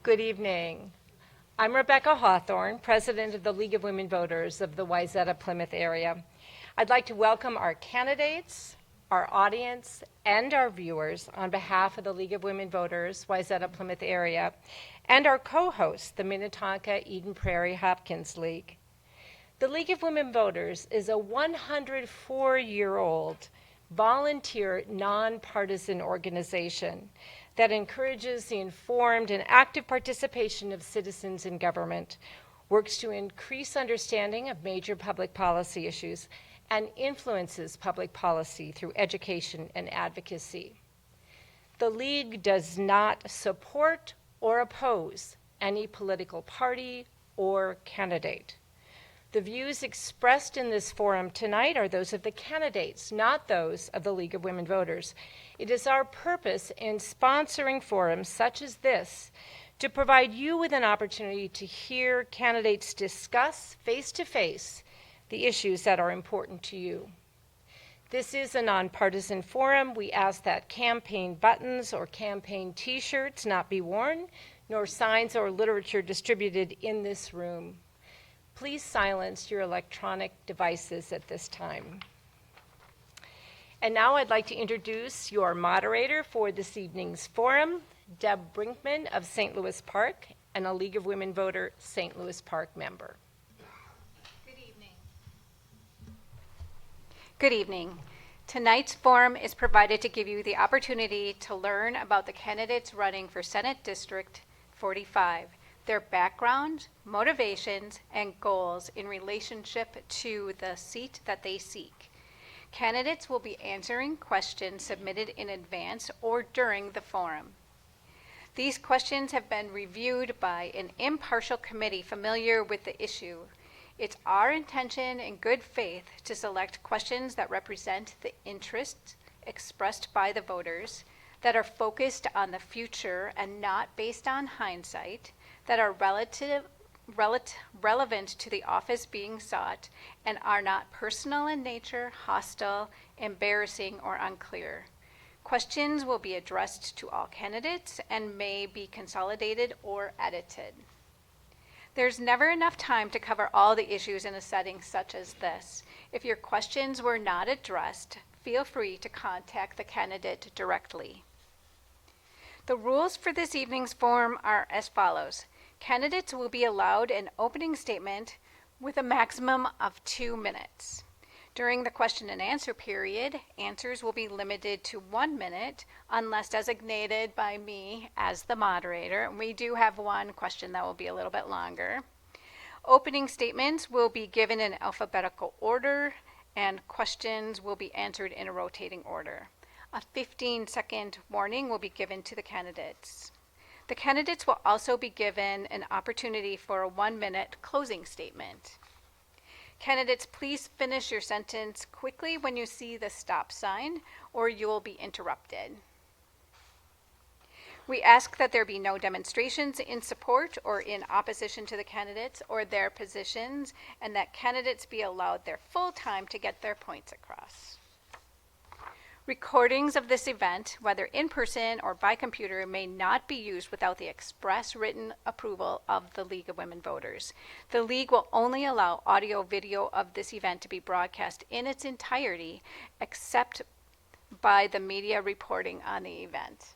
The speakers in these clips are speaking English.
Good evening. I'm Rebecca Hawthorne, President of the League of Women Voters of the Wayzata Plymouth area. I'd like to welcome our candidates, our audience, and our viewers on behalf of the League of Women Voters, Wayzata Plymouth area, and our co-host, the Minnetonka Eden Prairie Hopkins League. The League of Women Voters is a 104-year-old volunteer, nonpartisan organization that encourages the informed and active participation of citizens in government, works to increase understanding of major public policy issues, and influences public policy through education and advocacy. The League does not support or oppose any political party or candidate. The views expressed in this forum tonight are those of the candidates, not those of the League of Women Voters. It is our purpose in sponsoring forums such as this to provide you with an opportunity to hear candidates discuss face-to-face the issues that are important to you. This is a nonpartisan forum. We ask that campaign buttons or campaign t-shirts not be worn, nor signs or literature distributed in this room. Please silence your electronic devices at this time. And now I'd like to introduce your moderator for this evening's forum, Deb Brinkman of St. Louis Park, and a League of Women Voter St. Louis Park member. Good evening. Good evening. Tonight's forum is provided to give you the opportunity to learn about the candidates running for Senate District 45. Their background, motivations, and goals in relationship to the seat that they seek. Candidates will be answering questions submitted in advance or during the forum. These questions have been reviewed by an impartial committee familiar with the issue. It's our intention in good faith to select questions that represent the interests expressed by the voters, that are focused on the future and not based on hindsight, that are relevant to the office being sought, and are not personal in nature, hostile, embarrassing, or unclear. Questions will be addressed to all candidates and may be consolidated or edited. There's never enough time to cover all the issues in a setting such as this. If your questions were not addressed, feel free to contact the candidate directly. The rules for this evening's forum are as follows. Candidates will be allowed an opening statement with a maximum of 2 minutes. During the question and answer period, answers will be limited to 1 minute unless designated by me as the moderator. And we do have one question that will be a little bit longer. Opening statements will be given in alphabetical order, and questions will be answered in a rotating order. A 15-second warning will be given to the candidates. The candidates will also be given an opportunity for a 1-minute closing statement. Candidates, please finish your sentence quickly when you see the stop sign, or you will be interrupted. We ask that there be no demonstrations in support or in opposition to the candidates or their positions, and that candidates be allowed their full time to get their points across. Recordings of this event, whether in person or by computer, may not be used without the express written approval of the League of Women Voters. The League will only allow audio-video of this event to be broadcast in its entirety, except by the media reporting on the event.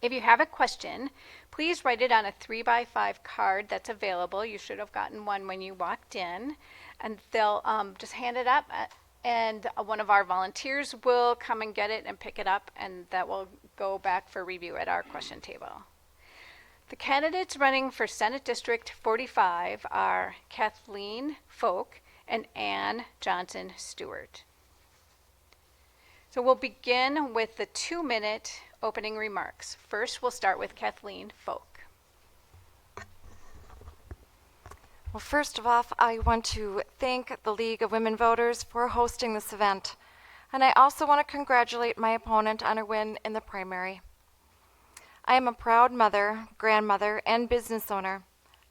If you have a question, please write it on a 3x5 card that's available. You should have gotten one when you walked in, and they'll just hand it up. And one of our volunteers will come and get it and pick it up, and that will go back for review at our question table. The candidates running for Senate District 45 are Kathleen Folk and Ann Johnson Stewart. So we'll begin with the 2-minute opening remarks. First, we'll start with Kathleen Folk. Well, first of all, I want to thank the League of Women Voters for hosting this event. And I also want to congratulate my opponent on her win in the primary. I am a proud mother, grandmother, and business owner.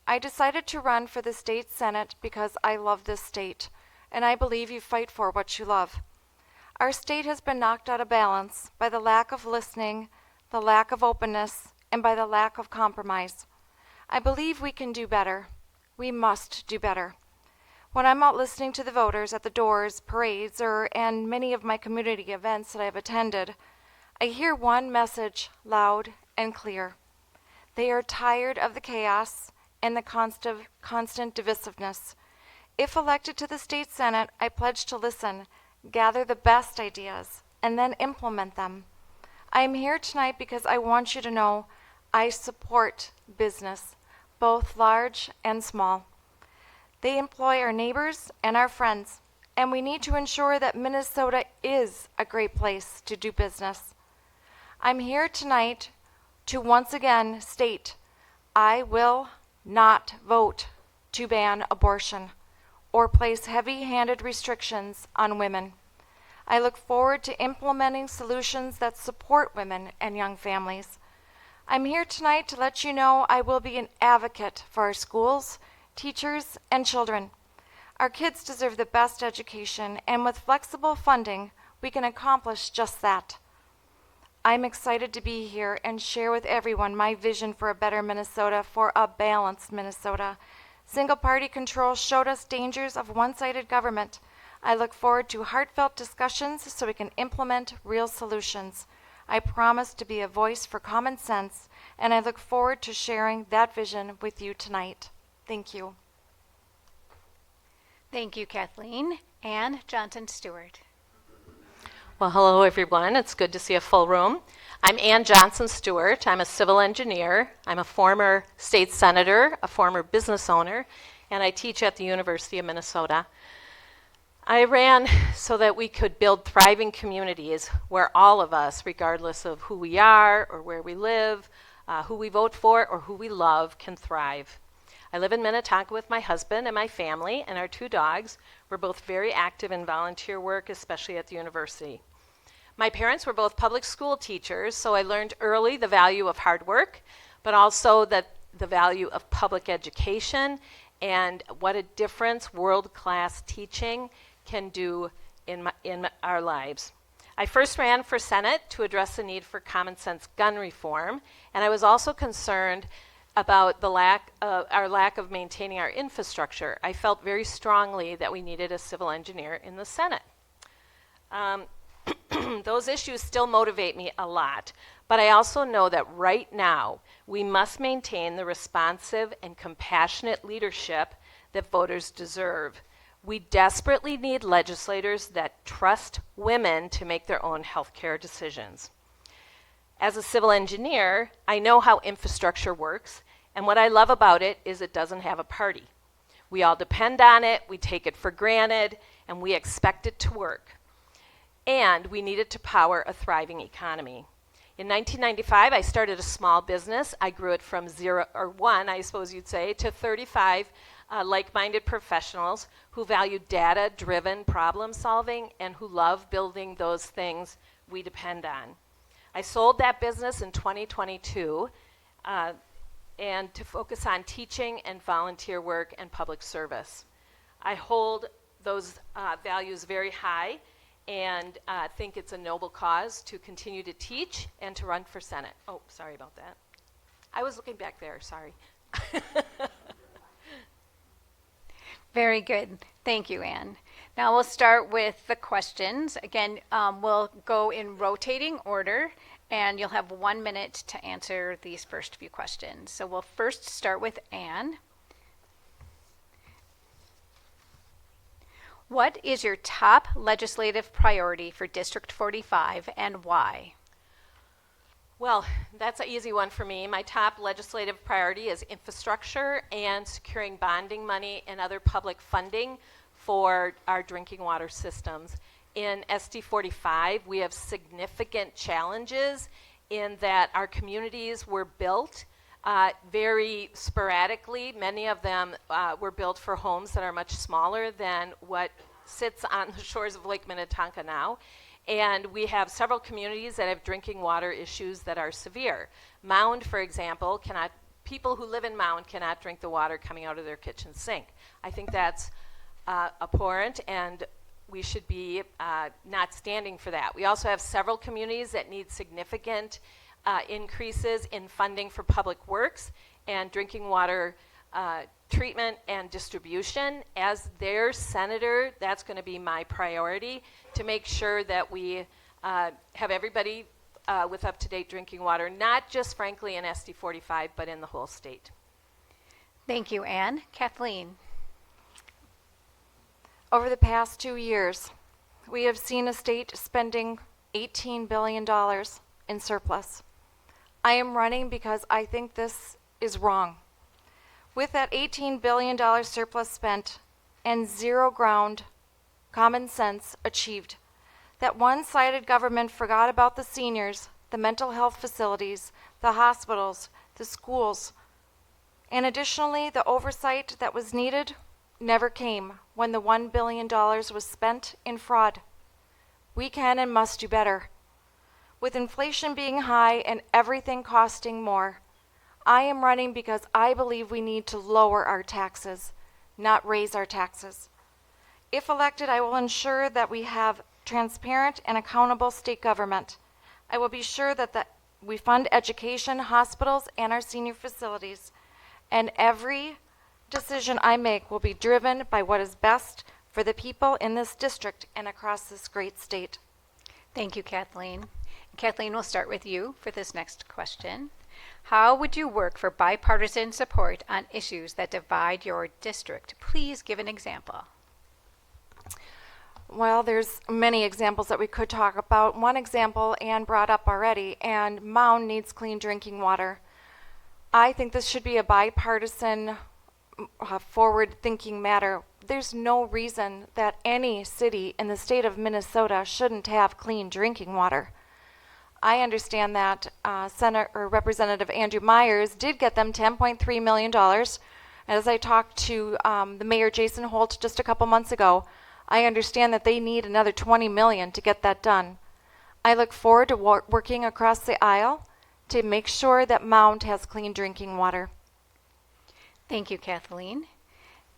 I decided to run for the state senate because I love this state, and I believe you fight for what you love. Our state has been knocked out of balance by the lack of listening, the lack of openness, and by the lack of compromise. I believe we can do better. We must do better. When I'm out listening to the voters at the doors, parades, and many of my community events that I've attended, I hear one message loud and clear. They are tired of the chaos and the constant divisiveness. If elected to the state senate, I pledge to listen, gather the best ideas, and then implement them. I am here tonight because I want you to know I support business, both large and small. They employ our neighbors and our friends, and we need to ensure that Minnesota is a great place to do business. I'm here tonight to once again state I will not vote to ban abortion or place heavy-handed restrictions on women. I look forward to implementing solutions that support women and young families. I'm here tonight to let you know I will be an advocate for our schools, teachers, and children. Our kids deserve the best education, and with flexible funding, we can accomplish just that. I'm excited to be here and share with everyone my vision for a better Minnesota, for a balanced Minnesota. Single-party control showed us dangers of one-sided government. I look forward to heartfelt discussions so we can implement real solutions. I promise to be a voice for common sense, and I look forward to sharing that vision with you tonight. Thank you. Thank you, Kathleen. Ann Johnson-Stewart. Well, hello, everyone. It's good to see a full room. I'm Ann Johnson-Stewart. I'm a civil engineer. I'm a former state senator, a former business owner, and I teach at the University of Minnesota. I ran so that we could build thriving communities where all of us, regardless of who we are or where we live, who we vote for or who we love, can thrive. I live in Minnetonka with my husband and my family and our 2 dogs. We're both very active in volunteer work, especially at the university. My parents were both public school teachers, so I learned early the value of hard work, but also the value of public education and what a difference world-class teaching can do in our lives. I first ran for Senate to address the need for common sense gun reform, and I was also concerned about our lack of maintaining our infrastructure. I felt very strongly that we needed a civil engineer in the Senate. Those issues still motivate me a lot, but I also know that right now we must maintain the responsive and compassionate leadership that voters deserve. We desperately need legislators that trust women to make their own health care decisions. As a civil engineer, I know how infrastructure works, and what I love about it is it doesn't have a party. We all depend on it, we take it for granted, and we expect it to work. And we need it to power a thriving economy. In 1995, I started a small business. I grew it from 1, I suppose you'd say, to 35 like-minded professionals who value data-driven problem solving and who love building those things we depend on. I sold that business in 2022 and to focus on teaching and volunteer work and public service. I hold those values very high and think it's a noble cause to continue to teach and to run for Senate. Oh, sorry about that. I was looking back there, sorry. Very good. Thank you, Ann. Now we'll start with the questions. Again, we'll go in rotating order, and you'll have 1 minute to answer these first few questions. So we'll first start with Ann. What is your top legislative priority for District 45 and why? Well, that's an easy one for me. My top legislative priority is infrastructure and securing bonding money and other public funding for our drinking water systems. In SD 45, we have significant challenges in that our communities were built very sporadically. Many of them were built for homes that are much smaller than what sits on the shores of Lake Minnetonka now. And we have several communities that have drinking water issues that are severe. Mound, for example, people who live in Mound cannot drink the water coming out of their kitchen sink. I think that's abhorrent, and we should be not standing for that. We also have several communities that need significant increases in funding for public works and drinking water treatment and distribution. As their senator, that's going to be my priority, to make sure that we have everybody with up-to-date drinking water, not just, frankly, in SD 45, but in the whole state. Thank you, Anne. Kathleen. Over the past 2 years, we have seen a state spending $18 billion in surplus. I am running because I think this is wrong. With that $18 billion surplus spent and zero ground common sense achieved, that one-sided government forgot about the seniors, the mental health facilities, the hospitals, the schools, and additionally, the oversight that was needed never came when the $1 billion was spent in fraud. We can and must do better. With inflation being high and everything costing more, I am running because I believe we need to lower our taxes, not raise our taxes. If elected, I will ensure that we have transparent and accountable state government. I will be sure that we fund education, hospitals, and our senior facilities. And every decision I make will be driven by what is best for the people in this district and across this great state. Thank you, Kathleen. Kathleen, we'll start with you for this next question. How would you work for bipartisan support on issues that divide your district? Please give an example. Well, there's many examples that we could talk about. One example Anne brought up already, and Mound needs clean drinking water. I think this should be a bipartisan, forward-thinking matter. There's no reason that any city in the state of Minnesota shouldn't have clean drinking water. I understand that Representative Andrew Myers did get them $10.3 million. As I talked to the Mayor Jason Holt just a couple months ago, I understand that they need another $20 million to get that done. I look forward to working across the aisle to make sure that Mound has clean drinking water. Thank you, Kathleen.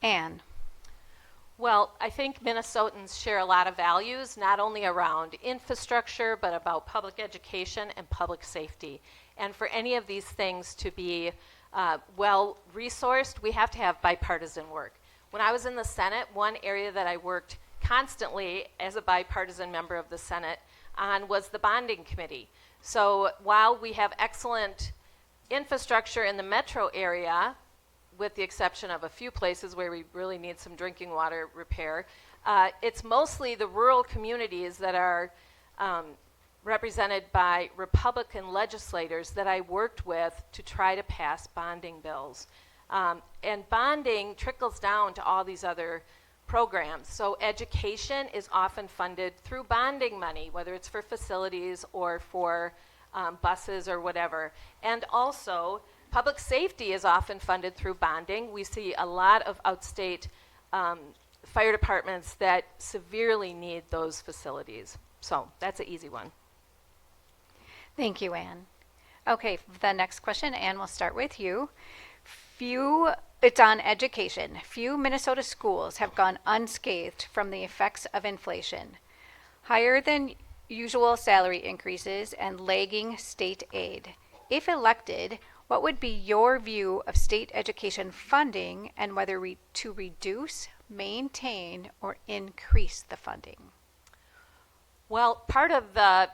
Anne. Well, I think Minnesotans share a lot of values, not only around infrastructure, but about public education and public safety. And for any of these things to be well-resourced, we have to have bipartisan work. When I was in the Senate, one area that I worked constantly as a bipartisan member of the Senate on was the bonding committee. So while we have excellent infrastructure in the metro area, with the exception of a few places where we really need some drinking water repair, it's mostly the rural communities that are represented by Republican legislators that I worked with to try to pass bonding bills. And bonding trickles down to all these other programs. So education is often funded through bonding money, whether it's for facilities or for buses or whatever. And also, public safety is often funded through bonding. We see a lot of outstate fire departments that severely need those facilities. So that's an easy one. Thank you, Anne. Okay, the next question, Anne, we'll start with you. It's on education. Few Minnesota schools have gone unscathed from the effects of inflation. Higher than usual salary increases and lagging state aid. If elected, what would be your view of state education funding and whether to reduce, maintain, or increase the funding? Well, part of the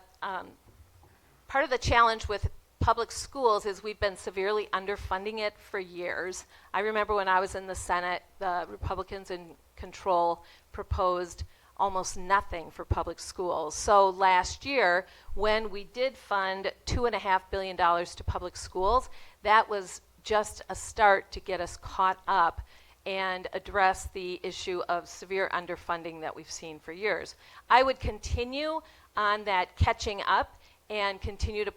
challenge with public schools is we've been severely underfunding it for years. I remember when I was in the Senate, the Republicans in control proposed almost nothing for public schools. So last year, when we did fund $2.5 billion to public schools, that was just a start to get us caught up and address the issue of severe underfunding that we've seen for years. I would continue on that catching up and continue to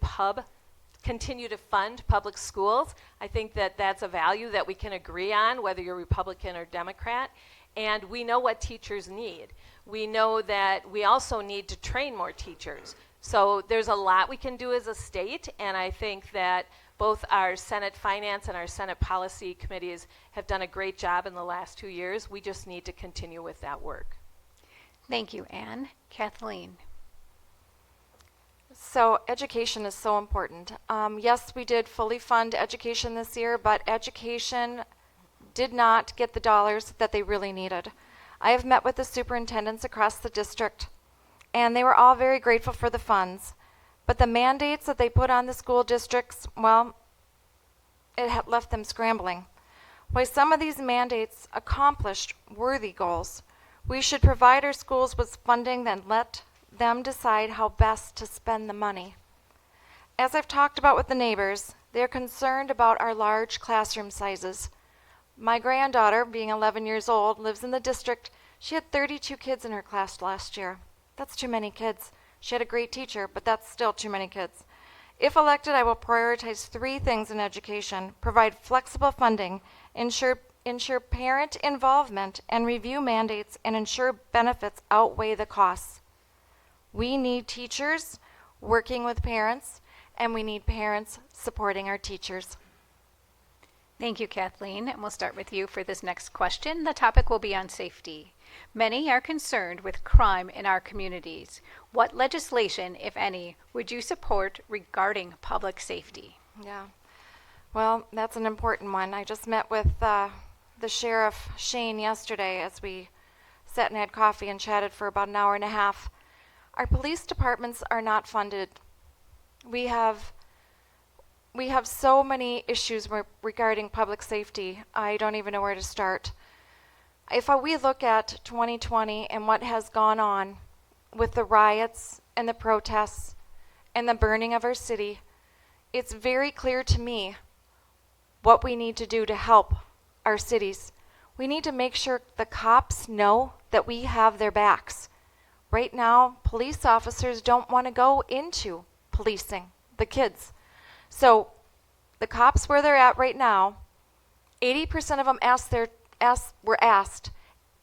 fund public schools. I think that that's a value that we can agree on, whether you're Republican or Democrat. And we know what teachers need. We know that we also need to train more teachers. So there's a lot we can do as a state, and I think that both our Senate Finance and our Senate Policy Committees have done a great job in the last 2 years. We just need to continue with that work. Thank you, Anne. Kathleen. So education is so important. Yes, we did fully fund education this year, but education did not get the dollars that they really needed. I have met with the superintendents across the district, and they were all very grateful for the funds. But the mandates that they put on the school districts, well, it had left them scrambling. While some of these mandates accomplished worthy goals, we should provide our schools with funding and let them decide how best to spend the money. As I've talked about with the neighbors, they're concerned about our large classroom sizes. My granddaughter, being 11 years old, lives in the district. She had 32 kids in her class last year. That's too many kids. She had a great teacher, but that's still too many kids. If elected, I will prioritize 3 things in education: provide flexible funding, ensure parent involvement, and review mandates and ensure benefits outweigh the costs. We need teachers working with parents, and we need parents supporting our teachers. Thank you, Kathleen. And we'll start with you for this next question. The topic will be on safety. Many are concerned with crime in our communities. What legislation, if any, would you support regarding public safety? Yeah, well, that's an important one. I just met with the Sheriff Shane yesterday as we sat and had coffee and chatted for about an hour and a half. Our police departments are not funded. We have so many issues regarding public safety. I don't even know where to start. If we look at 2020 and what has gone on with the riots and the protests and the burning of our city, it's very clear to me what we need to do to help our cities. We need to make sure the cops know that we have their backs. Right now, police officers don't want to go into policing the kids. So the cops where they're at right now, 80% of them were asked,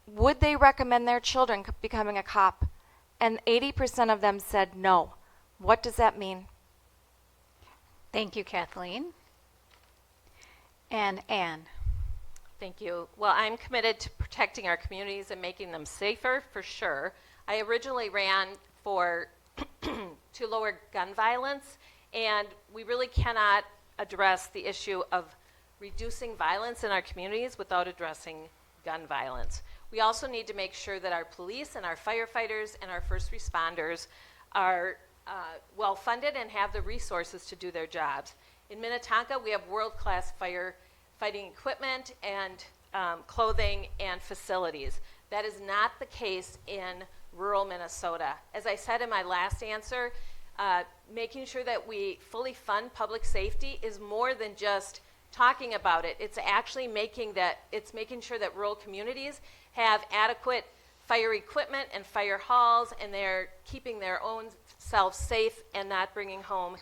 would they recommend their children becoming a cop? And 80% of them said no. What does that mean? Thank you, Kathleen. And Anne. Thank you. Well, I'm committed to protecting our communities and making them safer, for sure. I originally ran for to lower gun violence, and we really cannot address the issue of reducing violence in our communities without addressing gun violence. We also need to make sure that our police and our firefighters and our first responders are well funded and have the resources to do their jobs. In Minnetonka, we have world-class firefighting equipment and clothing and facilities. That is not the case in rural Minnesota. As I said in my last answer, making sure that we fully fund public safety is more than just talking about it. It's actually making sure that rural communities have adequate fire equipment and fire halls, and they're keeping their own selves safe and not bringing home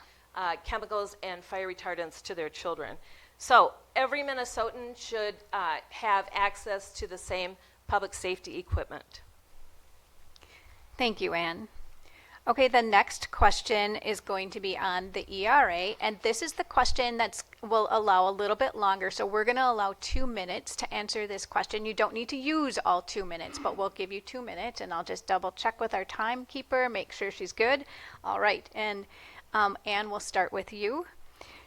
chemicals and fire retardants to their children. So every Minnesotan should have access to the same public safety equipment. Thank you, Anne. Okay, the next question is going to be on the ERA, and this is the question that will allow a little bit longer. So we're going to allow 2 minutes to answer this question. You don't need to use all 2 minutes, but we'll give you 2 minutes, and I'll just double check with our timekeeper, make sure she's good. All right, and Anne, we'll start with you.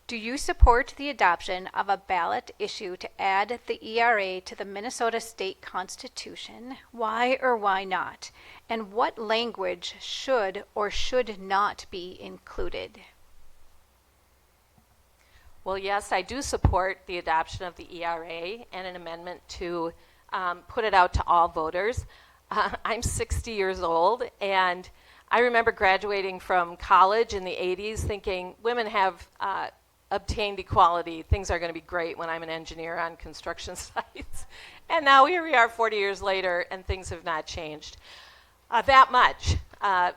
Do you support the adoption of a ballot issue to add the ERA to the Minnesota State Constitution? Why or why not? And what language should or should not be included? Well, yes, I do support the adoption of the ERA and an amendment to put it out to all voters. I'm 60 years old, and I remember graduating from college in the 80s thinking women have obtained equality. Things are going to be great when I'm an engineer on construction sites. And now here we are 40 years later, and things have not changed that much,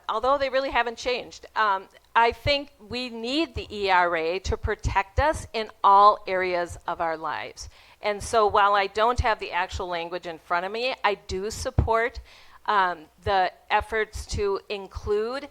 although they really haven't changed. I think we need the ERA to protect us in all areas of our lives. And so while I don't have the actual language in front of me, I do support the efforts to include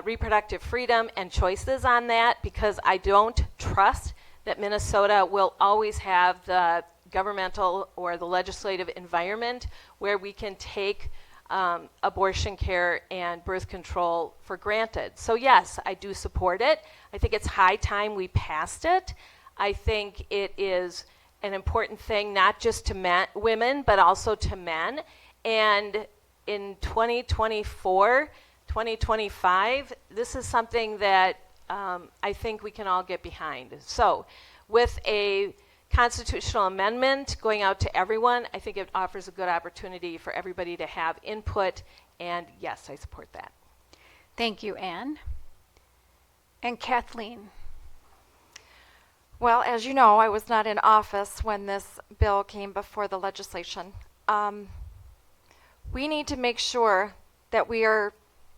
reproductive freedom and choices on that, because I don't trust that Minnesota will always have the governmental or the legislative environment where we can take abortion care and birth control for granted. So yes, I do support it. I think it's high time we passed it. I think it is an important thing not just to women, but also to men. And in 2024, 2025, this is something that I think we can all get behind. So with a constitutional amendment going out to everyone, I think it offers a good opportunity for everybody to have input, and yes, I support that. Thank you, Anne. And Kathleen. Well, as you know, I was not in office when this bill came before the legislation. We need to make sure that we are,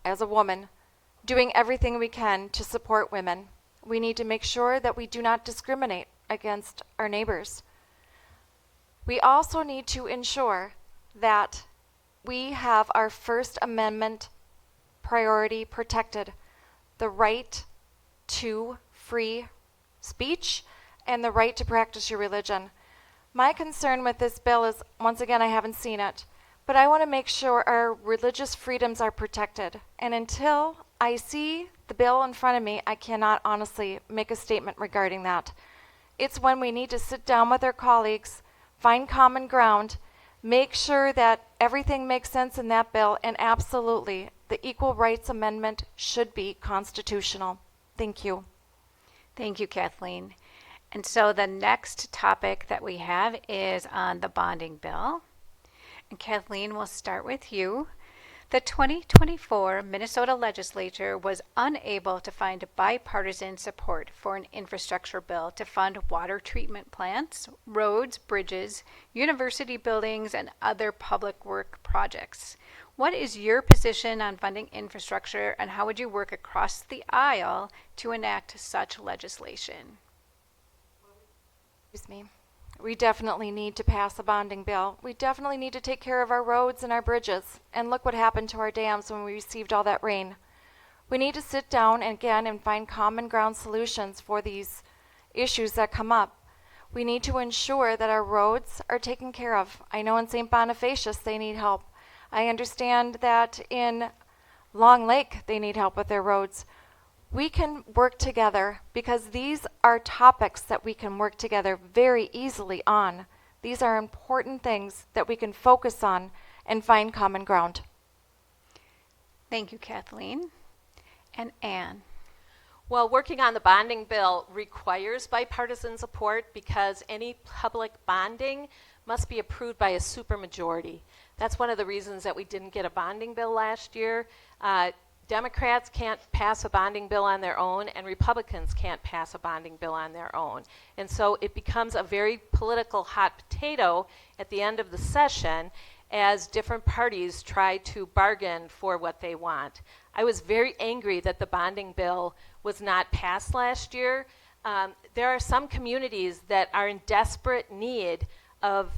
as a woman, doing everything we can to support women. We need to make sure that we do not discriminate against our neighbors. We also need to ensure that we have our First Amendment priority protected, the right to free speech and the right to practice your religion. My concern with this bill is, once again, I haven't seen it, but I want to make sure our religious freedoms are protected. And until I see the bill in front of me, I cannot honestly make a statement regarding that. It's when we need to sit down with our colleagues, find common ground, make sure that everything makes sense in that bill, and absolutely, the Equal Rights Amendment should be constitutional. Thank you. Thank you, Kathleen. And so the next topic that we have is on the bonding bill. And Kathleen, we'll start with you. The 2024 Minnesota legislature was unable to find bipartisan support for an infrastructure bill to fund water treatment plants, roads, bridges, university buildings, and other public work projects. What is your position on funding infrastructure, and how would you work across the aisle to enact such legislation? Excuse me. We definitely need to pass a bonding bill. We definitely need to take care of our roads and our bridges. And look what happened to our dams when we received all that rain. We need to sit down and find common ground solutions for these issues that come up. We need to ensure that our roads are taken care of. I know in St. Bonifacius they need help. I understand that in Long Lake they need help with their roads. We can work together because these are topics that we can work together very easily on. These are important things that we can focus on and find common ground. Thank you, Kathleen. And Anne. Well, working on the bonding bill requires bipartisan support because any public bonding must be approved by a supermajority. That's one of the reasons that we didn't get a bonding bill last year. Democrats can't pass a bonding bill on their own, and Republicans can't pass a bonding bill on their own. And so it becomes a very political hot potato at the end of the session as different parties try to bargain for what they want. I was very angry that the bonding bill was not passed last year. There are some communities that are in desperate need of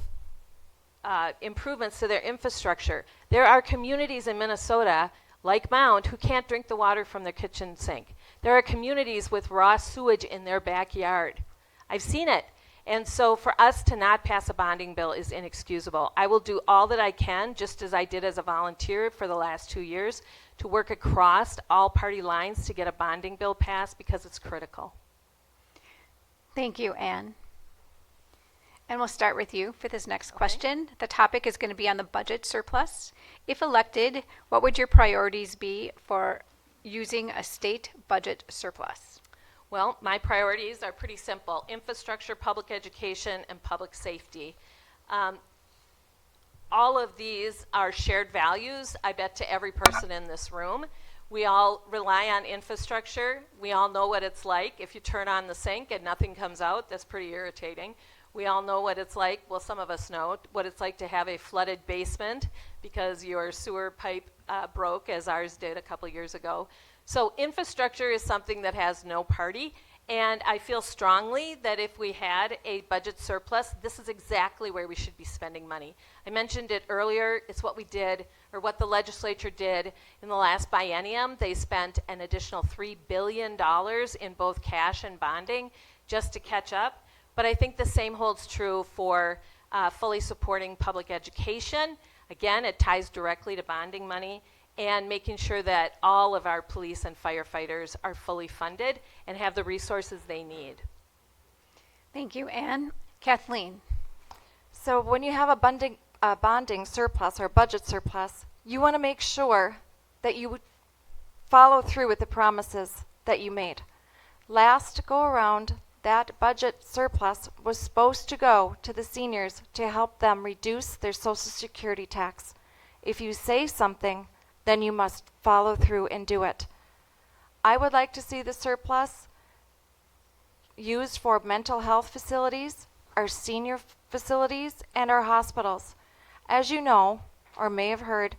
improvements to their infrastructure. There are communities in Minnesota like Mound, who can't drink the water from their kitchen sink. There are communities with raw sewage in their backyard. I've seen it. And so for us to not pass a bonding bill is inexcusable. I will do all that I can, just as I did as a volunteer for the last 2 years, to work across all party lines to get a bonding bill passed because it's critical. Thank you, Anne. And we'll start with you for this next question. The topic is going to be on the budget surplus. If elected, what would your priorities be for using a state budget surplus? Well, my priorities are pretty simple: infrastructure, public education, and public safety. All of these are shared values, I bet, to every person in this room. We all rely on infrastructure. We all know what it's like if you turn on the sink and nothing comes out. That's pretty irritating. We all know what it's like, well, some of us know what it's like to have a flooded basement because your sewer pipe broke, as ours did a couple years ago. So infrastructure is something that has no party, and I feel strongly that if we had a budget surplus, this is exactly where we should be spending money. I mentioned it earlier. It's what we did, or what the legislature did in the last biennium. They spent an additional $3 billion in both cash and bonding just to catch up. But I think the same holds true for fully supporting public education. Again, it ties directly to bonding money and making sure that all of our police and firefighters are fully funded and have the resources they need. Thank you, Anne. Kathleen. So when you have a bonding surplus or budget surplus, you want to make sure that you follow through with the promises that you made. Last go around, that budget surplus was supposed to go to the seniors to help them reduce their Social Security tax. If you say something, then you must follow through and do it. I would like to see the surplus used for mental health facilities, our senior facilities, and our hospitals. As you know, or may have heard,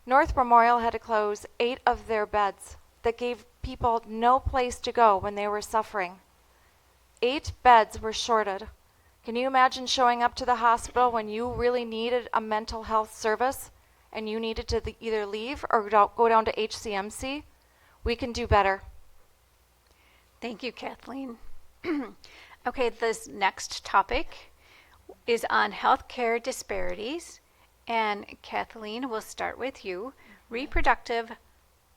North Memorial had to close 8 of their beds that gave people no place to go when they were suffering. 8 beds were shorted. Can you imagine showing up to the hospital when you really needed a mental health service and you needed to either leave or go down to HCMC? We can do better. Thank you, Kathleen. Okay, this next topic is on healthcare disparities. And Kathleen, we'll start with you. Reproductive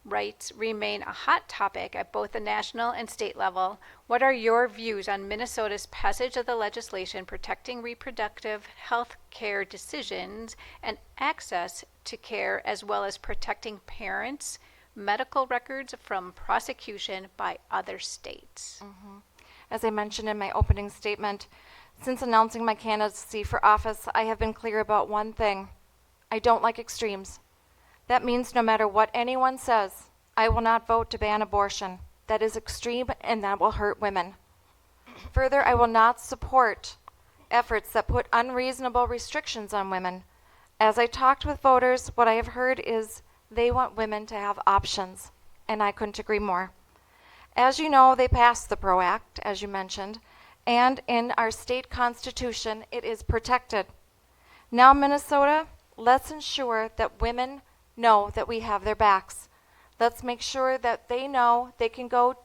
rights remain a hot topic at both the national and state level. What are your views on Minnesota's passage of the legislation protecting reproductive health care decisions and access to care, as well as protecting parents' medical records from prosecution by other states? As I mentioned in my opening statement, since announcing my candidacy for office, I have been clear about one thing. I don't like extremes. That means no matter what anyone says, I will not vote to ban abortion. That is extreme and that will hurt women. Further, I will not support efforts that put unreasonable restrictions on women. As I talked with voters, what I have heard is they want women to have options, and I couldn't agree more. As you know, they passed the PRO Act, as you mentioned, and in our state constitution, it is protected. Now, Minnesota, let's ensure that women know that we have their backs. Let's make sure that they know they can go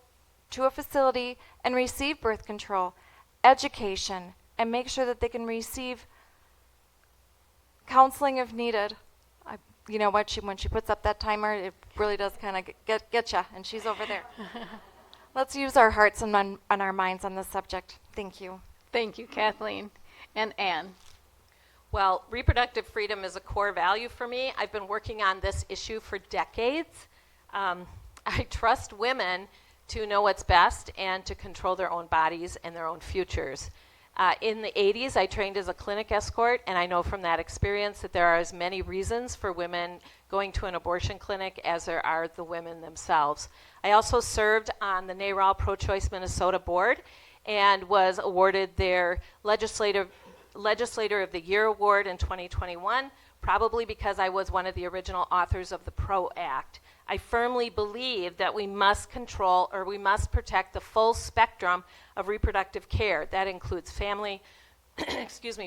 to a facility and receive birth control, education, and make sure that they can receive counseling if needed. You know what, when she puts up that timer, it really does kind of get you, and she's over there. Let's use our hearts and our minds on this subject. Thank you. Thank you, Kathleen. And Anne. Well, reproductive freedom is a core value for me. I've been working on this issue for decades. I trust women to know what's best and to control their own bodies and their own futures. In the 80s, I trained as a clinic escort, and I know from that experience that there are as many reasons for women going to an abortion clinic as there are the women themselves. I also served on the NARAL Pro-Choice Minnesota board and was awarded their Legislator of the Year award in 2021, probably because I was one of the original authors of the PRO Act. I firmly believe that we must control, or we must protect, the full spectrum of reproductive care. That includes family,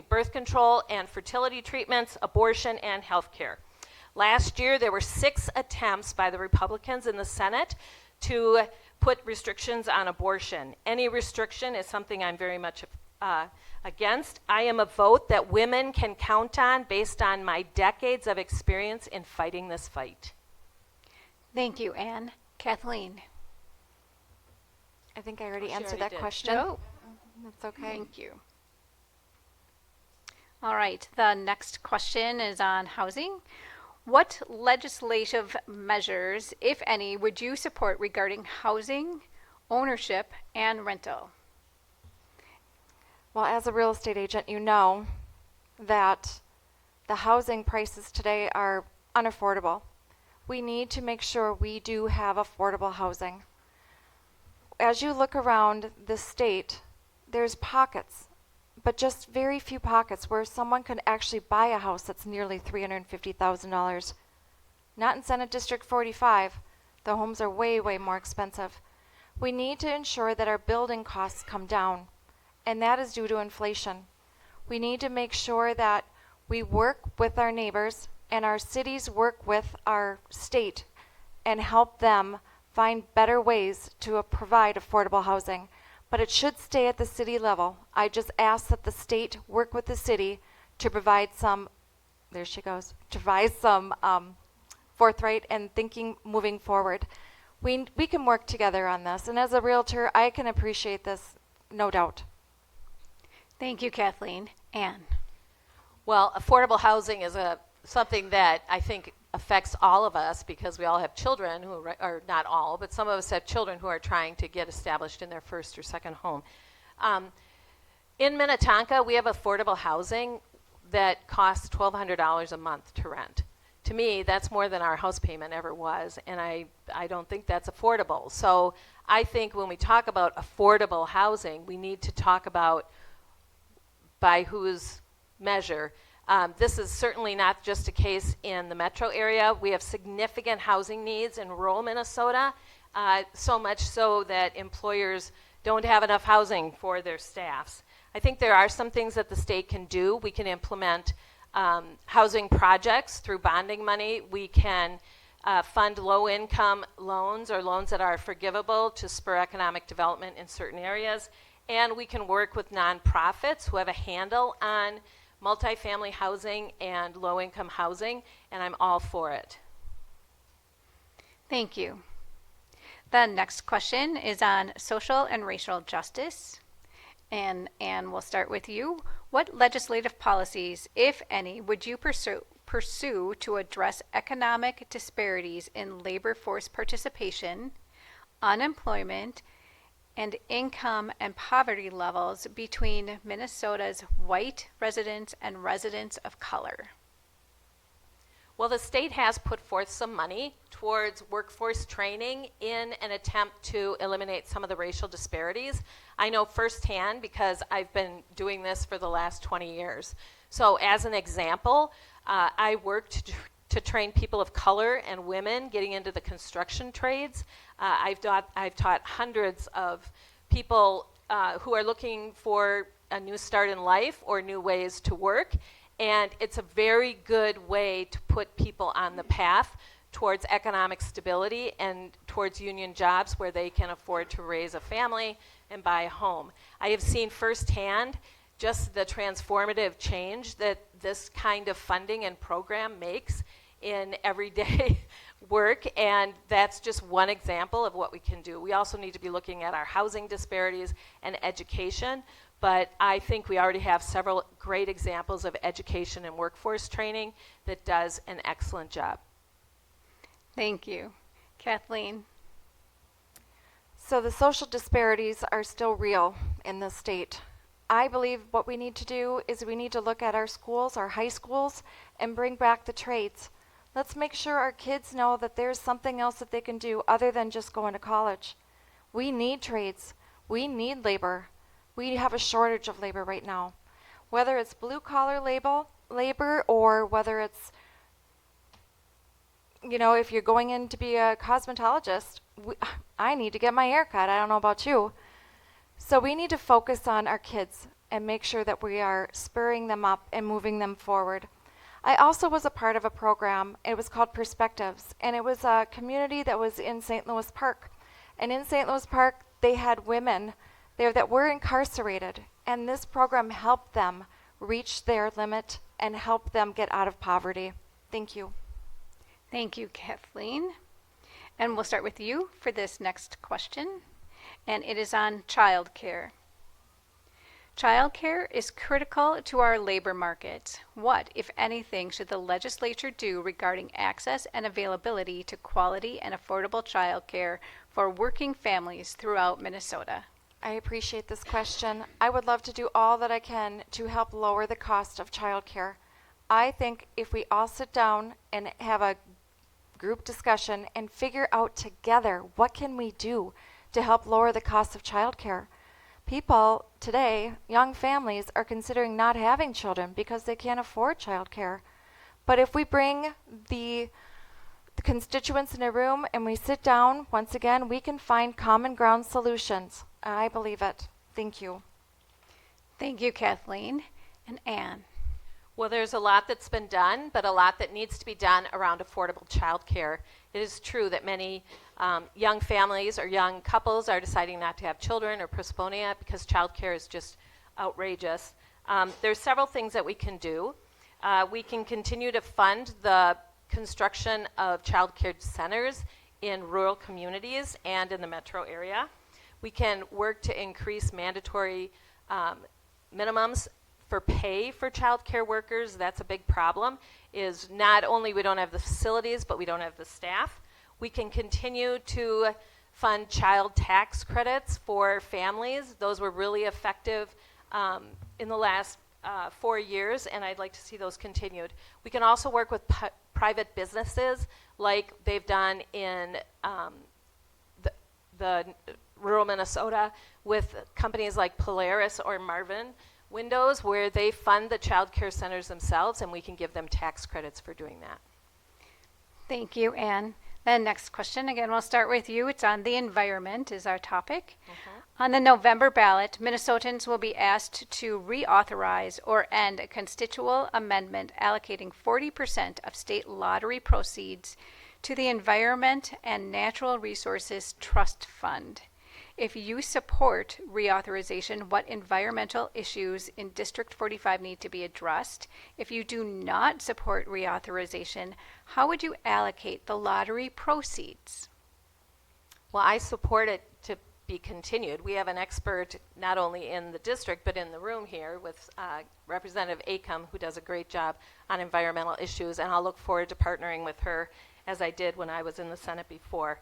birth control and fertility treatments, abortion, and health care. Last year, there were 6 attempts by the Republicans in the Senate to put restrictions on abortion. Any restriction is something I'm very much against. I am a vote that women can count on based on my decades of experience in fighting this fight. Thank you, Anne. Kathleen. I think I already She answered already that did. question. No. That's okay. Thank you. All right, the next question is on housing. What legislative measures, if any, would you support regarding housing, ownership, and rental? Well, as a real estate agent, you know that the housing prices today are unaffordable. We need to make sure we do have affordable housing. As you look around the state, there's pockets, but just very few pockets where someone can actually buy a house that's nearly $350,000. Not in Senate District 45. The homes are way, way more expensive. We need to ensure that our building costs come down, and that is due to inflation. We need to make sure that we work with our neighbors and our cities work with our state and help them find better ways to provide affordable housing. But it should stay at the city level. I just ask that the state work with the city to provide some there she goes, devise some forthright and thinking moving forward. We can work together on this, and as a realtor, I can appreciate this, no doubt. Thank you, Kathleen. Anne. Well, affordable housing is something that I think affects all of us because we all have children who are not all, but some of us have children who are trying to get established in their first or second home. In Minnetonka, we have affordable housing that costs $1,200 a month to rent. To me, that's more than our house payment ever was, and I don't think that's affordable. So I think when we talk about affordable housing, we need to talk about by whose measure. This is certainly not just a case in the metro area. We have significant housing needs in rural Minnesota, so much so that employers don't have enough housing for their staffs. I think there are some things that the state can do. We can implement housing projects through bonding money. We can fund low-income loans or loans that are forgivable to spur economic development in certain areas. And we can work with nonprofits who have a handle on multifamily housing and low-income housing, and I'm all for it. Thank you. The next question is on social and racial justice. And Anne, we'll start with you. What legislative policies, if any, would you pursue to address economic disparities in labor force participation, unemployment, and income and poverty levels between Minnesota's white residents and residents of color? Well, the state has put forth some money towards workforce training in an attempt to eliminate some of the racial disparities. I know firsthand because I've been doing this for the last 20 years. So as an example, I worked to train people of color and women getting into the construction trades. I've taught hundreds of people who are looking for a new start in life or new ways to work. And it's a very good way to put people on the path towards economic stability and towards union jobs where they can afford to raise a family and buy a home. I have seen firsthand just the transformative change that this kind of funding and program makes in everyday work, and that's just one example of what we can do. We also need to be looking at our housing disparities and education, but I think we already have several great examples of education and workforce training that does an excellent job. Thank you. Kathleen. So the social disparities are still real in this state. I believe what we need to do is we need to look at our schools, our high schools, and bring back the trades. Let's make sure our kids know that there's something else that they can do other than just going to college. We need trades. We need labor. We have a shortage of labor right now. Whether it's blue-collar labor or whether it's, if you're going in to be a cosmetologist, I need to get my hair cut. I don't know about you. So we need to focus on our kids and make sure that we are spurring them up and moving them forward. I also was a part of a program. It was called Perspectives, and it was a community that was in St. Louis Park. And in St. Louis Park, they had women there that were incarcerated, and this program helped them reach their limit and help them get out of poverty. Thank you. Thank you, Kathleen. And we'll start with you for this next question, and it is on childcare. Childcare is critical to our labor market. What, if anything, should the legislature do regarding access and availability to quality and affordable childcare for working families throughout Minnesota? I appreciate this question. I would love to do all that I can to help lower the cost of childcare. I think if we all sit down and have a group discussion and figure out together what can we do to help lower the cost of childcare. People today, young families, are considering not having children because they can't afford childcare. But if we bring the constituents in a room and we sit down, once again, we can find common ground solutions. I believe it. Thank you. Thank you, Kathleen. And Anne. Well, there's a lot that's been done, but a lot that needs to be done around affordable childcare. It is true that many young families or young couples are deciding not to have children or postponing it because childcare is just outrageous. There's several things that we can do. We can continue to fund the construction of child care centers in rural communities and in the metro area. We can work to increase mandatory minimums for pay for child care workers. That's a big problem, is not only we don't have the facilities, but we don't have the staff. We can continue to fund child tax credits for families. Those were really effective in the last 4 years, and I'd like to see those continued. We can also work with private businesses like they've done in the rural Minnesota with companies like Polaris or Marvin Windows, where they fund the child care centers themselves, and we can give them tax credits for doing that. Thank you, Anne. Then next question, again, we'll start with you. It's on the environment is our topic. On the November ballot, Minnesotans will be asked to reauthorize or end a constitutional amendment allocating 40% of state lottery proceeds to the Environment and Natural Resources Trust Fund. If you support reauthorization, what environmental issues in District 45 need to be addressed? If you do not support reauthorization, how would you allocate the lottery proceeds? Well, I support it to be continued. We have an expert not only in the district but in the room here with Representative Acom, who does a great job on environmental issues, and I'll look forward to partnering with her as I did when I was in the Senate before.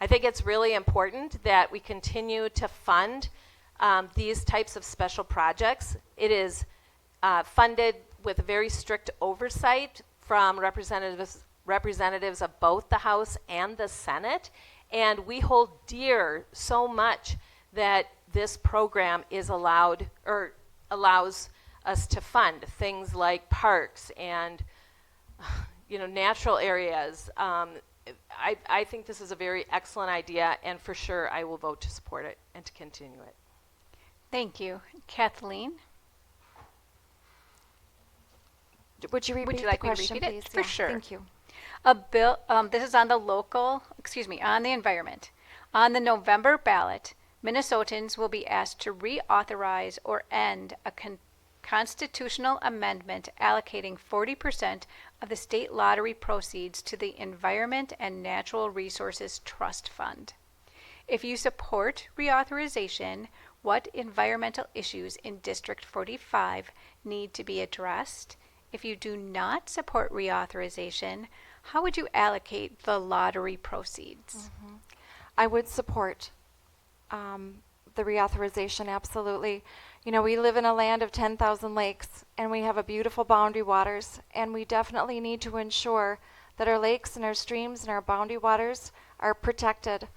I think it's really important that we continue to fund these types of special projects. It is funded with very strict oversight from representatives of both the House and the Senate, and we hold dear so much that this program is allowed or allows us to fund things like parks and natural areas. I think this is a very excellent idea, and for sure I will vote to support it and to continue it. Thank you. Kathleen? Would you repeat Would you like the me to question, repeat it? please? For Yeah, sure. Thank you. A bill, this is on the on the environment. On the November ballot, Minnesotans will be asked to reauthorize or end a constitutional amendment allocating 40% of the state lottery proceeds to the Environment and Natural Resources Trust Fund. If you support reauthorization, what environmental issues in District 45 need to be addressed? If you do not support reauthorization, how would you allocate the lottery proceeds? I would support the reauthorization, absolutely. We live in a land of 10,000 lakes, and we have a beautiful boundary waters, and we definitely need to ensure that our lakes and our streams and our boundary waters are protected.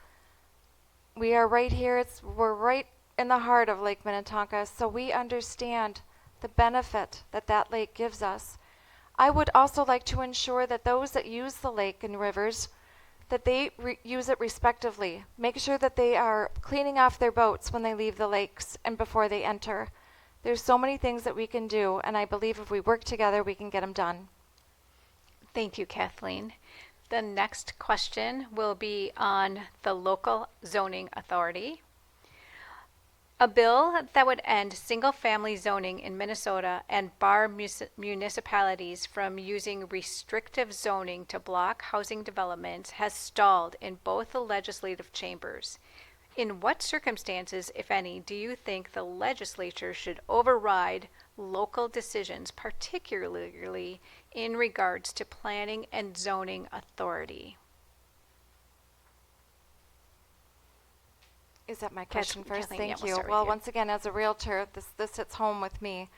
We are right here, we're right in the heart of Lake Minnetonka, so we understand the benefit that that lake gives us. I would also like to ensure that those that use the lake and rivers, that they use it respectively. Make sure that they are cleaning off their boats when they leave the lakes and before they enter. There's so many things that we can do, and I believe if we work together, we can get them done. Thank you, Kathleen. The next question will be on the local zoning authority. A bill that would end single-family zoning in Minnesota and bar municipalities from using restrictive zoning to block housing developments has stalled in both the legislative chambers. In what circumstances, if any, do you think the legislature should override local decisions, particularly in regards to planning and zoning authority? Is that my question first? Kathleen, yeah, Thank we'll you. start with Well, you. once again, as a realtor, this hits home with me.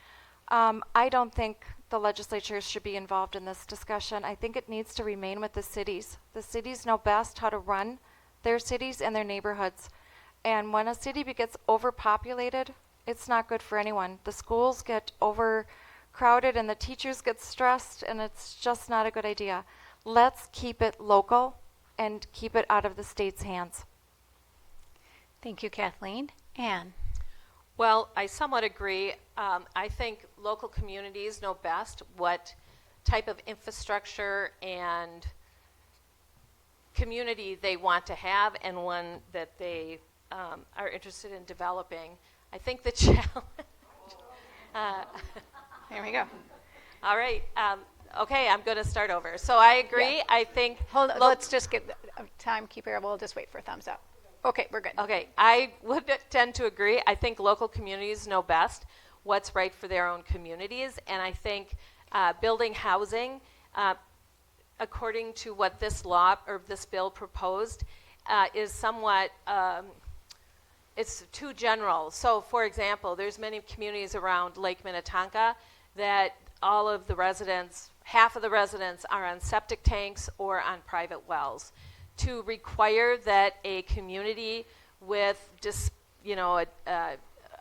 I don't think the legislature should be involved in this discussion. I think it needs to remain with the cities. The cities know best how to run their cities and their neighborhoods. And when a city gets overpopulated, it's not good for anyone. The schools get overcrowded and the teachers get stressed, and it's just not a good idea. Let's keep it local and keep it out of the state's hands. Thank you, Kathleen. Anne? Well, I somewhat agree. I think local communities know best what type of infrastructure and community they want to have and one that they are interested in developing. I think the challenge... There we go. All right. Okay, I'm going to start over. So I agree. Yeah. I think. Hold on, let's just get a timekeeper. We'll just wait for a thumbs up. Okay, we're good. Okay, I would tend to agree. I think local communities know best what's right for their own communities, and I think building housing, according to what this law or this bill proposed, is somewhat it's too general. So, for example, there's many communities around Lake Minnetonka that all of the residents, half of the residents, are on septic tanks or on private wells. To require that a community with just,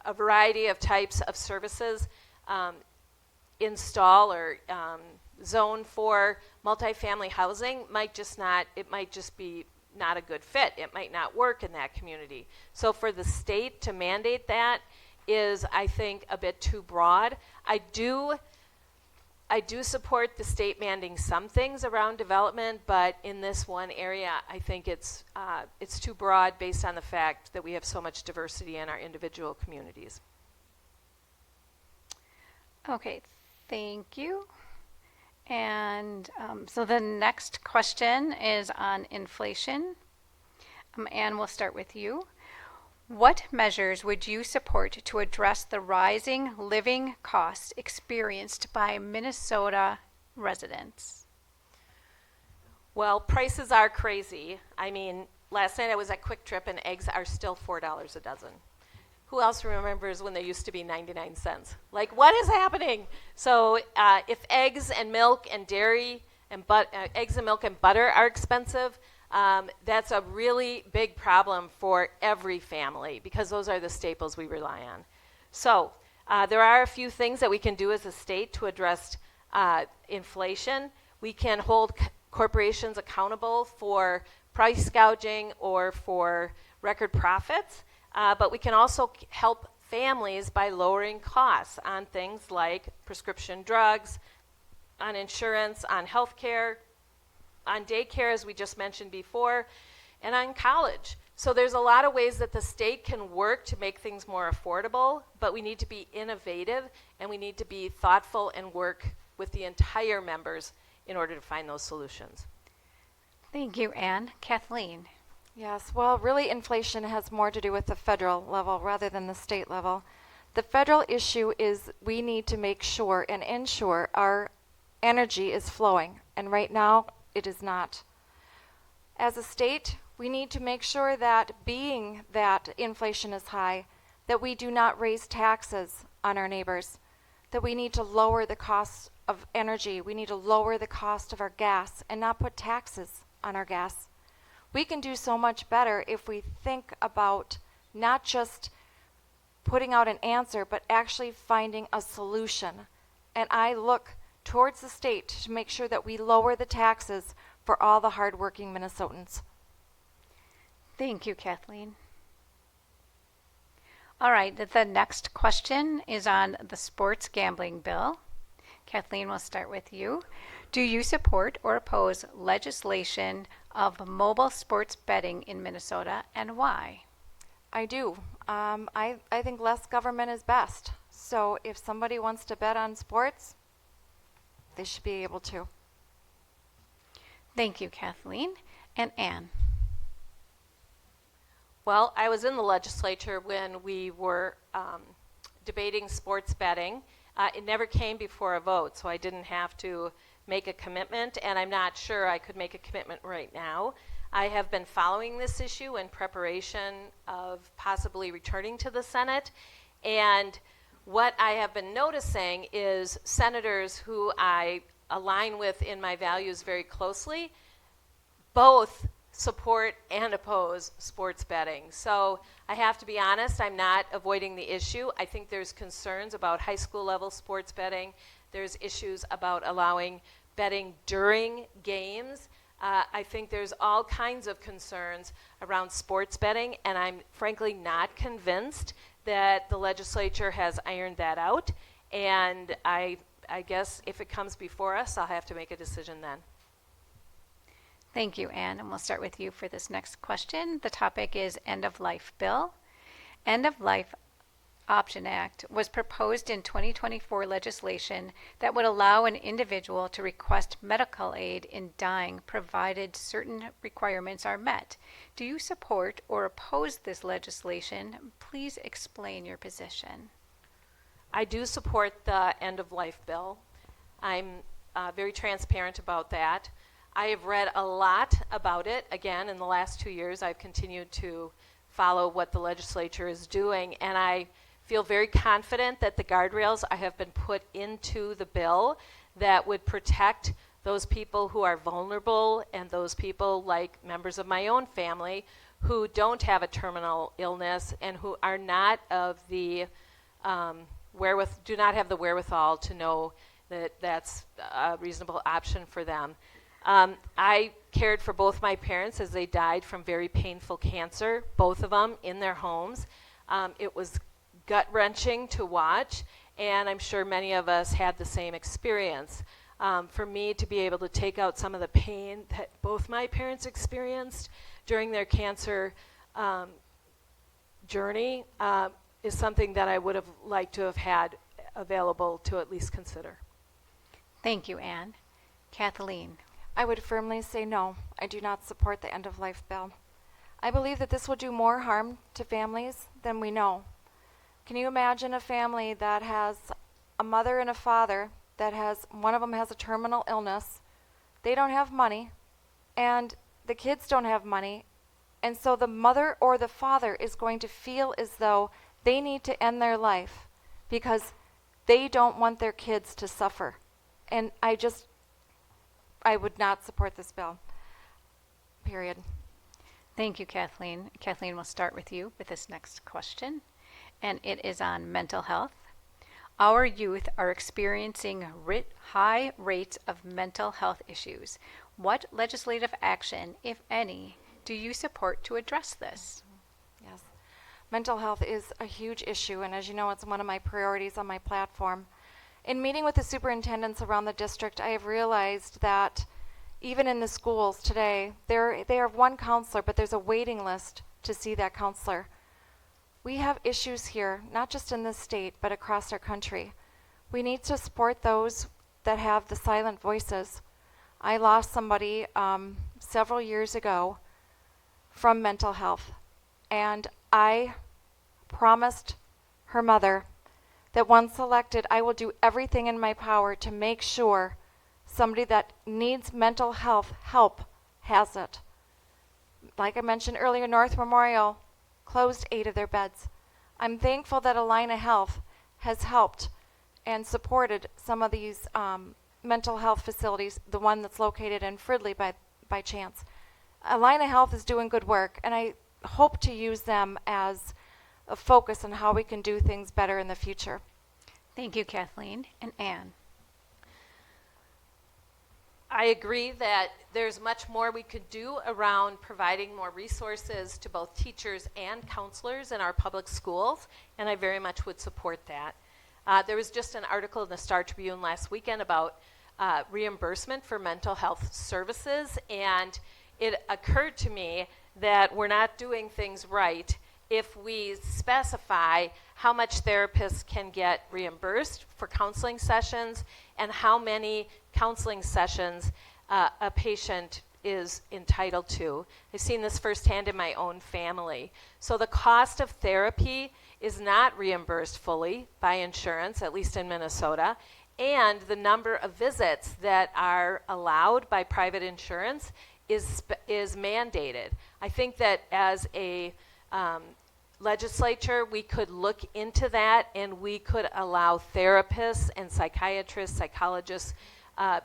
a variety of types of services install or zone for multifamily housing might just be not a good fit. It might not work in that community. So for the state to mandate that is, I think, a bit too broad. I do support the state mandating some things around development, but in this one area, I think it's too broad based on the fact that we have so much diversity in our individual communities. Okay, thank you. And so the next question is on inflation. Anne, we'll start with you. What measures would you support to address the rising living costs experienced by Minnesota residents? Well, prices are crazy. I mean, last night I was at Quick Trip and eggs are still $4 a dozen. Who else remembers when they used to be 99 cents? Like, what is happening? So if eggs and milk and dairy and eggs and milk and butter are expensive, that's a really big problem for every family because those are the staples we rely on. So there are a few things that we can do as a state to address inflation. We can hold corporations accountable for price gouging or for record profits, but we can also help families by lowering costs on things like prescription drugs, on insurance, on health care, on daycare, as we just mentioned before, and on college. So there's a lot of ways that the state can work to make things more affordable, but we need to be innovative and we need to be thoughtful and work with the entire members in order to find those solutions. Thank you, Anne. Kathleen. Yes, well, really inflation has more to do with the federal level rather than the state level. The federal issue is we need to make sure and ensure our energy is flowing, and right now it is not. As a state, we need to make sure that being that inflation is high, that we do not raise taxes on our neighbors, that we need to lower the cost of energy, we need to lower the cost of our gas and not put taxes on our gas. We can do so much better if we think about not just putting out an answer, but actually finding a solution. And I look towards the state to make sure that we lower the taxes for all the hardworking Minnesotans. Thank you, Kathleen. All right, the next question is on the sports gambling bill. Kathleen, we'll start with you. Do you support or oppose legislation of mobile sports betting in Minnesota, and why? I do. I think less government is best. So if somebody wants to bet on sports, they should be able to. Thank you, Kathleen. And Anne. Well, I was in the legislature when we were debating sports betting. It never came before a vote, so I didn't have to make a commitment, and I'm not sure I could make a commitment right now. I have been following this issue in preparation of possibly returning to the Senate, and what I have been noticing is senators who I align with in my values very closely both support and oppose sports betting. So I have to be honest, I'm not avoiding the issue. I think there's concerns about high school level sports betting. There's issues about allowing betting during games. I think there's all kinds of concerns around sports betting, and I'm frankly not convinced that the legislature has ironed that out. And I guess if it comes before us, I'll have to make a decision then. Thank you, Anne. And we'll start with you for this next question. The topic is end-of-life bill. End-of-life Option Act was proposed in 2024 legislation that would allow an individual to request medical aid in dying provided certain requirements are met. Do you support or oppose this legislation? Please explain your position. I do support the end-of-life bill. I'm very transparent about that. I have read a lot about it. Again, in the last 2 years, I've continued to follow what the legislature is doing, and I feel very confident that the guardrails I have been put into the bill that would protect those people who are vulnerable and those people like members of my own family who don't have a terminal illness and who are not of the do not have the wherewithal to know that that's a reasonable option for them. I cared for both my parents as they died from very painful cancer, both of them in their homes. It was gut-wrenching to watch, and I'm sure many of us had the same experience. For me to be able to take out some of the pain that both my parents experienced during their cancer journey is something that I would have liked to have had available to at least consider. Thank you, Anne. Kathleen. I would firmly say no. I do not support the end-of-life bill. I believe that this will do more harm to families than we know. Can you imagine a family that has a mother and a father that one of them has a terminal illness, they don't have money, and the kids don't have money, and so the mother or the father is going to feel as though they need to end their life because they don't want their kids to suffer. And I would not support this bill. Period. Thank you, Kathleen. Kathleen, we'll start with you with this next question, and it is on mental health. Our youth are experiencing high rates of mental health issues. What legislative action, if any, do you support to address this? Yes. Mental health is a huge issue, and as you know, it's one of my priorities on my platform. In meeting with the superintendents around the district, I have realized that even in the schools today, they have one counselor, but there's a waiting list to see that counselor. We have issues here, not just in this state, but across our country. We need to support those that have the silent voices. I lost somebody several years ago from mental health, and I promised her mother that once elected, I will do everything in my power to make sure somebody that needs mental health help has it. Like I mentioned earlier, North Memorial closed 8 of their beds. I'm thankful that Allina Health has helped and supported some of these mental health facilities, the one that's located in Fridley by chance. Allina Health is doing good work, and I hope to use them as a focus on how we can do things better in the future. Thank you, Kathleen. And Anne. I agree that there's much more we could do around providing more resources to both teachers and counselors in our public schools, and I very much would support that. There was just an article in the Star Tribune last weekend about reimbursement for mental health services, and it occurred to me that we're not doing things right if we specify how much therapists can get reimbursed for counseling sessions and how many counseling sessions a patient is entitled to. I've seen this firsthand in my own family. So the cost of therapy is not reimbursed fully by insurance, at least in Minnesota, and the number of visits that are allowed by private insurance is mandated. I think that as a legislature, we could look into that and we could allow therapists and psychiatrists, psychologists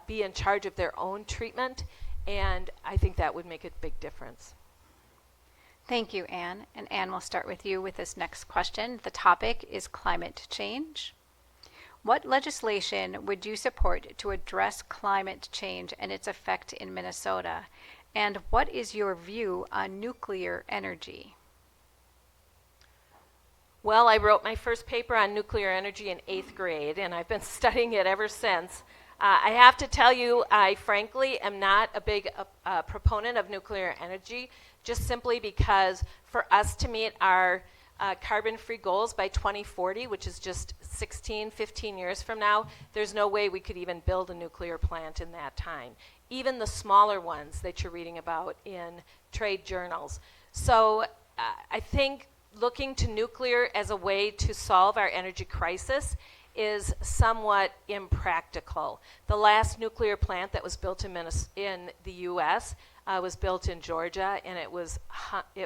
be in charge of their own treatment, and I think that would make a big difference. Thank you, Anne. And Anne, we'll start with you with this next question. The topic is climate change. What legislation would you support to address climate change and its effect in Minnesota? And what is your view on nuclear energy? Well, I wrote my first paper on nuclear energy in 8th grade, and I've been studying it ever since. I have to tell you, I frankly am not a big proponent of nuclear energy, just simply because for us to meet our carbon-free goals by 2040, which is just 15 years from now, there's no way we could even build a nuclear plant in that time. Even the smaller ones that you're reading about in trade journals. So I think looking to nuclear as a way to solve our energy crisis is somewhat impractical. The last nuclear plant that was built in the U.S. Was built in Georgia, and it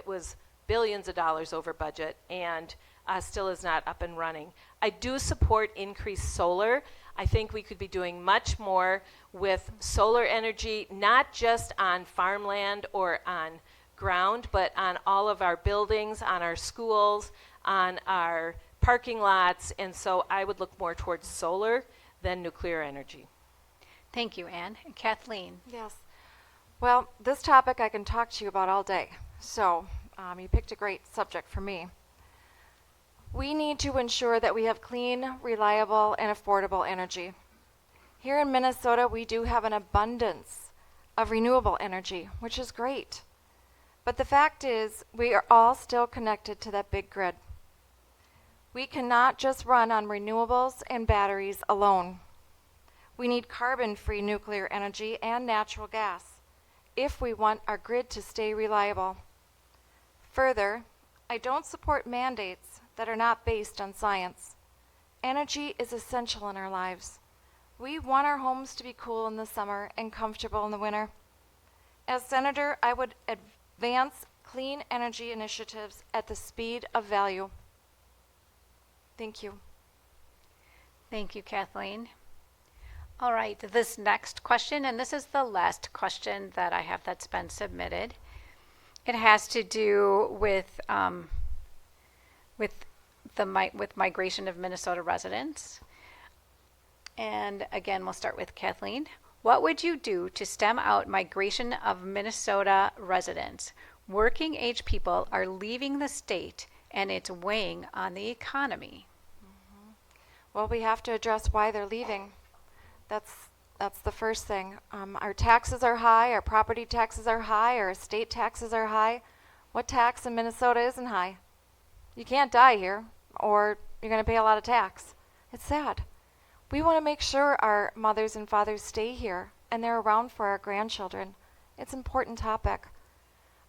was billions of dollars over budget, and still is not up and running. I do support increased solar. I think we could be doing much more with solar energy, not just on farmland or on ground, but on all of our buildings, on our schools, on our parking lots, and so I would look more towards solar than nuclear energy. Thank you, Anne. And Kathleen? Yes. Well, this topic I can talk to you about all day. So you picked a great subject for me. We need to ensure that we have clean, reliable, and affordable energy. Here in Minnesota, we do have an abundance of renewable energy, which is great. But the fact is, we are all still connected to that big grid. We cannot just run on renewables and batteries alone. We need carbon-free nuclear energy and natural gas if we want our grid to stay reliable. Further, I don't support mandates that are not based on science. Energy is essential in our lives. We want our homes to be cool in the summer and comfortable in the winter. As senator, I would advance clean energy initiatives at the speed of value. Thank you. Thank you, Kathleen. All right, this next question, and this is the last question that I have that's been submitted. It has to do with migration of Minnesota residents. And again, we'll start with Kathleen. What would you do to stem out migration of Minnesota residents? Working age people are leaving the state and it's weighing on the economy. Well, we have to address why they're leaving. That's the first thing. Our taxes are high, our property taxes are high, our estate taxes are high. What tax in Minnesota isn't high? You can't die here, or you're going to pay a lot of tax. It's sad. We want to make sure our mothers and fathers stay here and they're around for our grandchildren. It's an important topic.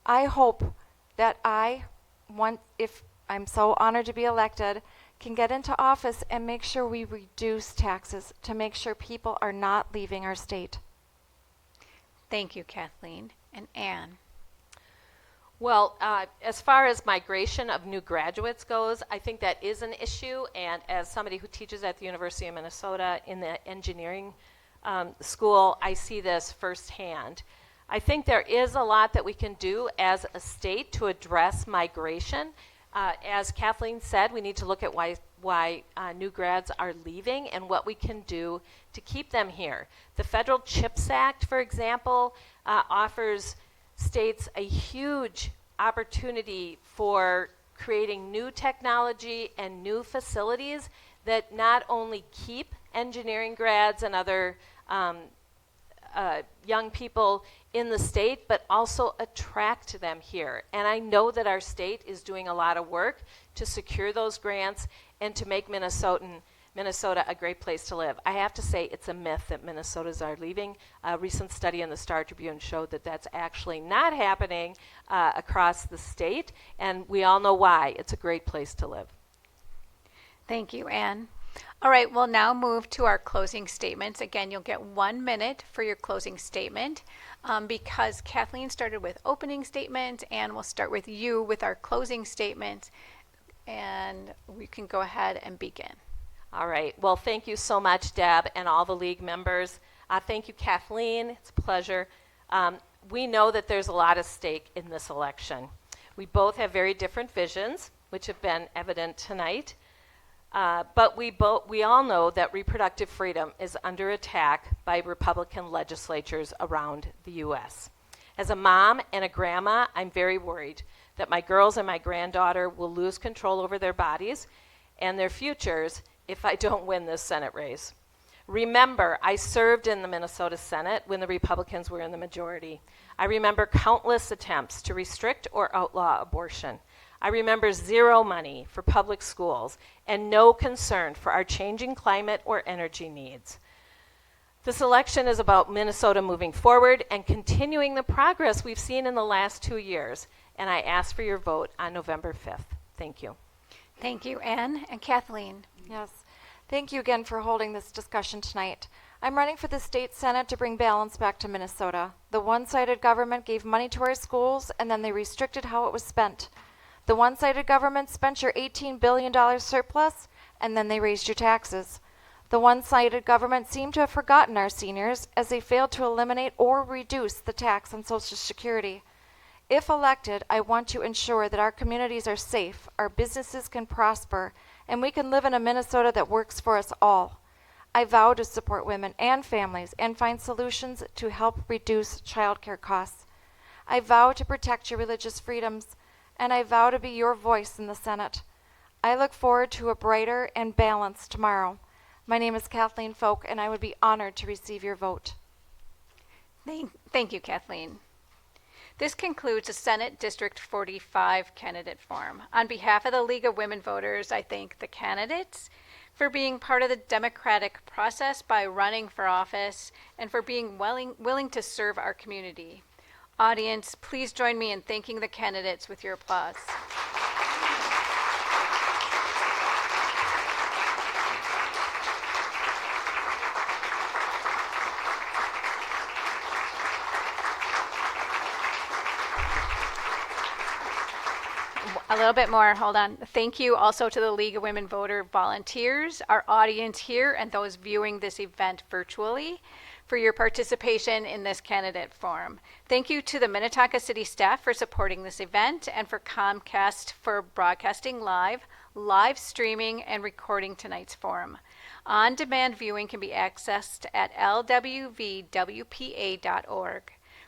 I hope that if I'm so honored to be elected, can get into office and make sure we reduce taxes to make sure people are not leaving our state. Thank you, Kathleen. And Anne? Well, as far as migration of new graduates goes, I think that is an issue, and as somebody who teaches at the University of Minnesota in the engineering school, I see this firsthand. I think there is a lot that we can do as a state to address migration. As Kathleen said, we need to look at why new grads are leaving and what we can do to keep them here. The Federal CHIPS Act, for example, offers states a huge opportunity for creating new technology and new facilities that not only keep engineering grads and other young people in the state, but also attract them here. And I know that our state is doing a lot of work to secure those grants and to make Minnesota a great place to live. I have to say it's a myth that Minnesotans are leaving. A recent study in the Star Tribune showed that that's actually not happening across the state, and we all know why. It's a great place to live. Thank you, Anne. All right, we'll now move to our closing statements. Again, you'll get 1 minute for your closing statement. Because Kathleen started with opening statements, and we'll start with you with our closing statement, and we can go ahead and begin. All right. Well, thank you so much, Deb, and all the league members. Thank you, Kathleen. It's a pleasure. We know that there's a lot at stake in this election. We both have very different visions, which have been evident tonight. But we all know that reproductive freedom is under attack by Republican legislatures around the U.S. As a mom and a grandma, I'm very worried that my girls and my granddaughter will lose control over their bodies and their futures if I don't win this Senate race. Remember, I served in the Minnesota Senate when the Republicans were in the majority. I remember countless attempts to restrict or outlaw abortion. I remember zero money for public schools and no concern for our changing climate or energy needs. This election is about Minnesota moving forward and continuing the progress we've seen in the last 2 years, and I ask for your vote on November 5th. Thank you. Thank you, Ann. And Kathleen? Yes. Thank you again for holding this discussion tonight. I'm running for the state senate to bring balance back to Minnesota. The one-sided government gave money to our schools, and then they restricted how it was spent. The one-sided government spent your $18 billion surplus, and then they raised your taxes. The one-sided government seemed to have forgotten our seniors as they failed to eliminate or reduce the tax on Social Security. If elected, I want to ensure that our communities are safe, our businesses can prosper, and we can live in a Minnesota that works for us all. I vow to support women and families and find solutions to help reduce childcare costs. I vow to protect your religious freedoms, and I vow to be your voice in the Senate. I look forward to a brighter and balanced tomorrow. My name is Kathleen Folk, and I would be honored to receive your vote. Thank you, Kathleen. This concludes the Senate District 45 candidate forum. On behalf of the League of Women Voters, I thank the candidates for being part of the democratic process by running for office and for being willing to serve our community. Audience, please join me in thanking the candidates with your applause. A little bit more, hold on. Thank you also to the League of Women Voter volunteers, our audience here, and those viewing this event virtually for your participation in this candidate forum. Thank you to the Minnetonka City staff for supporting this event and for Comcast for broadcasting live streaming, and recording tonight's forum. On-demand viewing can be accessed at lwvwpa.org.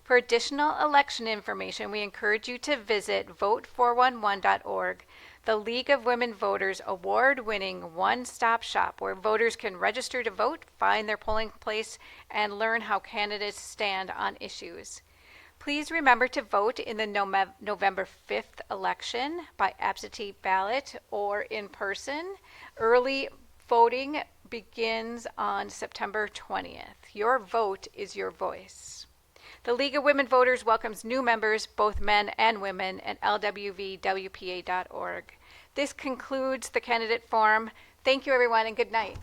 For additional election information, we encourage you to visit vote411.org, the League of Women Voters award-winning one-stop shop where voters can register to vote, find their polling place, and learn how candidates stand on issues. Please remember to vote in the November 5th election by absentee ballot or in person. Early voting begins on September 20th. Your vote is your voice. The League of Women Voters welcomes new members, both men and women, at lwvwpa.org. This concludes the candidate forum. Thank you, everyone, and good night.